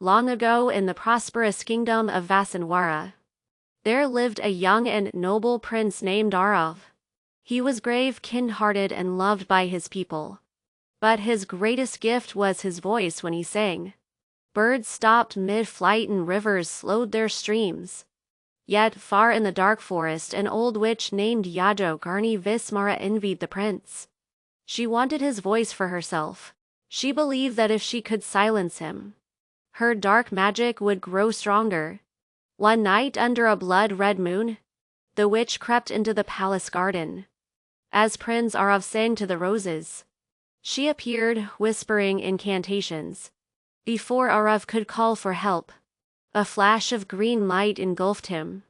Long ago in the prosperous kingdom of Vasanwara, there lived a young and noble prince named Arav. He was grave, kind-hearted, and loved by his people. But his greatest gift was his voice when he sang. Birds stopped mid-flight and rivers slowed their streams. Yet far in the dark forest an old witch named Yajogarni Vismara envied the prince. She wanted his voice for herself. She believed that if she could silence him, her dark magic would grow stronger. One night under a blood-red moon, the witch crept into the palace garden. As Prince Arav sang to the roses, she appeared, whispering incantations. Before Arav could call for help, a flash of green light engulfed him.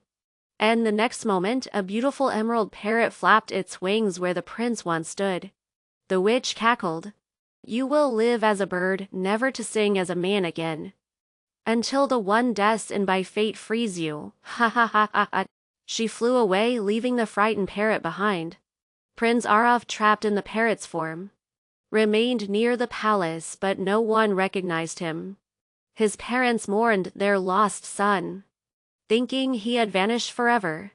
And the next moment, a beautiful emerald parrot flapped its wings where the prince once stood. The witch cackled. "You will live as a bird, never to sing as a man again, until the one destined by fate frees you. Ha ha ha ha ha." She flew away, leaving the frightened parrot behind. Prince Arav, trapped in the parrot's form, remained near the palace, but no one recognized him. His parents mourned their lost son, thinking he had vanished forever.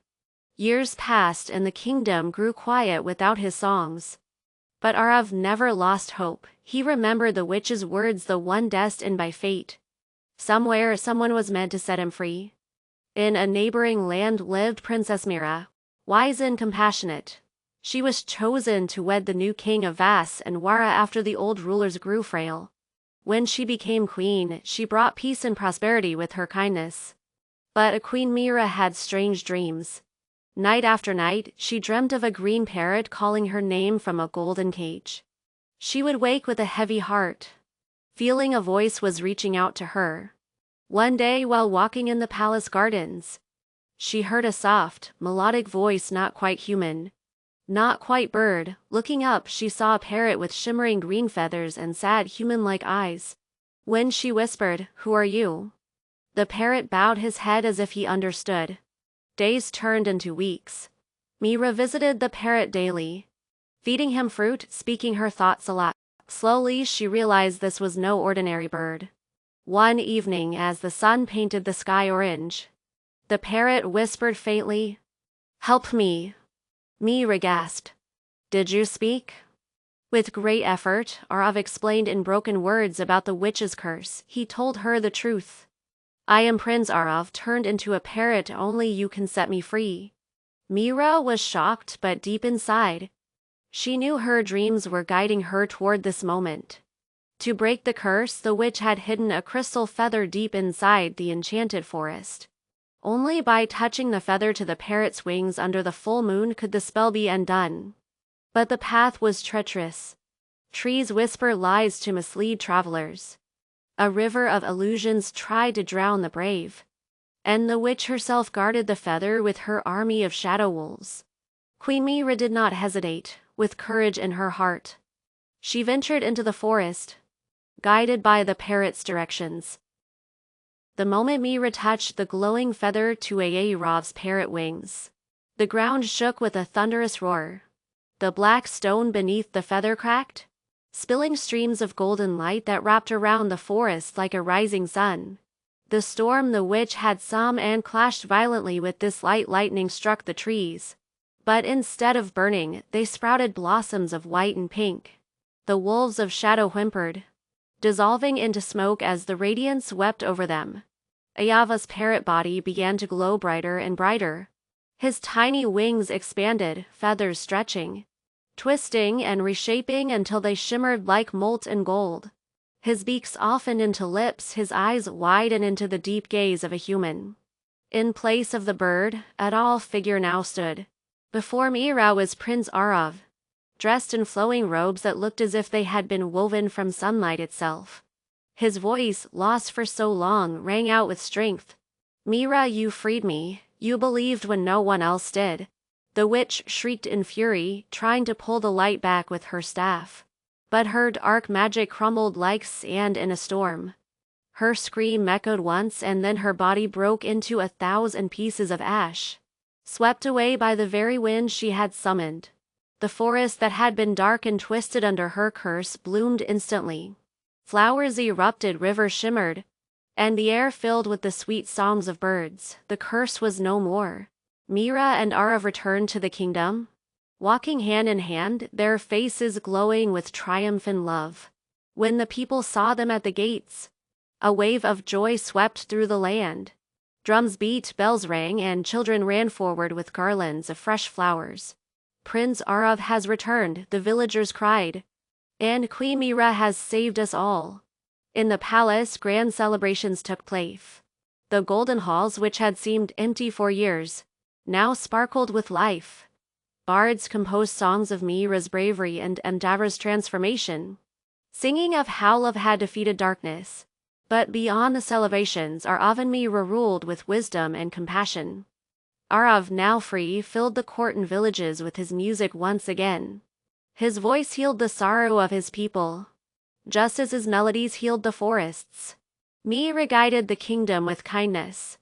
Years passed and the kingdom grew quiet without his songs. But Arav never lost hope. He remembered the witch's words, the one destined by fate. Somewhere, someone was meant to set him free. In a neighboring land lived Princess Meera, wise and compassionate. She was chosen to wed the new king of Vasanwara after the old rulers grew frail. When she became queen, she brought peace and prosperity with her kindness. But Queen Meera had strange dreams. Night after night, she dreamt of a green parrot calling her name from a golden cage. She would wake with a heavy heart, feeling a voice was reaching out to her. One day, while walking in the palace gardens, she heard a soft, melodic voice, not quite human, not quite bird. Looking up, she saw a parrot with shimmering green feathers and sad, human-like eyes. When she whispered, "Who are you?" the parrot bowed his head as if he understood. Days turned into weeks. Meera visited the parrot daily, feeding him fruit, speaking her thoughts aloud. Slowly, she realized this was no ordinary bird. One evening, as the sun painted the sky orange, the parrot whispered faintly, "Help me." Meera gasped. "Did you speak?" With great effort, Arav explained in broken words about the witch's curse. He told her the truth. "I am Prince Arav, turned into a parrot. Only you can set me free." Meera was shocked, but deep inside, she knew her dreams were guiding her toward this moment. To break the curse, the witch had hidden a crystal feather deep inside the enchanted forest. Only by touching the feather to the parrot's wings under the full moon could the spell be undone. But the path was treacherous. Trees whisper lies to mislead travelers. A river of illusions tried to drown the brave. And the witch herself guarded the feather with her army of shadow wolves. Queen Meera did not hesitate. With courage in her heart, she ventured into the forest, guided by the parrot's directions. The moment Meera touched the glowing feather to Arav's parrot wings, the ground shook with a thunderous roar. The black stone beneath the feather cracked, spilling streams of golden light that wrapped around the forest like a rising sun. The storm the witch had summoned and clashed violently with this light. Lightning struck the trees, but instead of burning, they sprouted blossoms of white and pink. The wolves of shadow whimpered, dissolving into smoke as the radiance swept over them. Ayava's parrot body began to glow brighter and brighter. His tiny wings expanded, feathers stretching, twisting and reshaping until they shimmered like molten gold. His beak softened into lips, his eyes widened into the deep gaze of a human. In place of the bird, a tall figure now stood. Before Meera was Prince Arav, dressed in flowing robes that looked as if they had been woven from sunlight itself. His voice, lost for so long, rang out with strength. "Meera, you freed me. You believed when no one else did." The witch shrieked in fury, trying to pull the light back with her staff. But her dark magic crumbled like sand in a storm. Her scream echoed once, and then her body broke into 1,000 pieces of ash, swept away by the very wind she had summoned. The forest that had been dark and twisted under her curse bloomed instantly. Flowers erupted, rivers shimmered, and the air filled with the sweet songs of birds. The curse was no more. Meera and Arav returned to the kingdom, walking hand in hand, their faces glowing with triumph and love. When the people saw them at the gates, a wave of joy swept through the land. Drums beat, bells rang, and children ran forward with garlands of fresh flowers. "Prince Arav has returned," the villagers cried, "and Queen Meera has saved us all." In the palace, grand celebrations took place. The golden halls, which had seemed empty for years, now sparkled with life. Bards composed songs of Meera's bravery and Endava's transformation, singing of how love had defeated darkness. But beyond the celebrations, Arav and Meera ruled with wisdom and compassion. Arav, now free, filled the court and villages with his music once again. His voice healed the sorrow of his people, just as his melodies healed the forests. Meera guided the kingdom with kindness,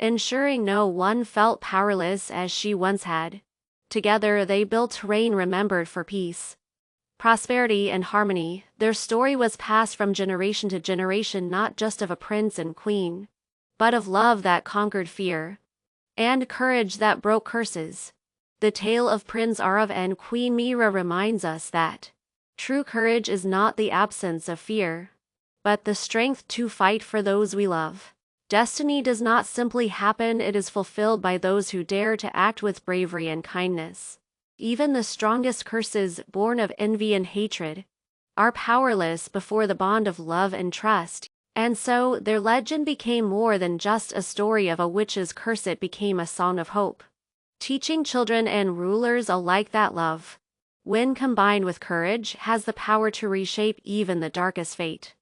ensuring no one felt powerless as she once had. Together they built a reign remembered for peace, prosperity, and harmony. Their story was passed from generation to generation, not just of a prince and queen, but of love that conquered fear, and courage that broke curses. The tale of Prince Arav and Queen Meera reminds us that true courage is not the absence of fear, but the strength to fight for those we love. Destiny does not simply happen, it is fulfilled by those who dare to act with bravery and kindness. Even the strongest curses, born of envy and hatred, are powerless before the bond of love and trust, and so their legend became more than just a story of a witch's curse. It became a song of hope, teaching children and rulers alike that love, when combined with courage, has the power to reshape even the darkest fate.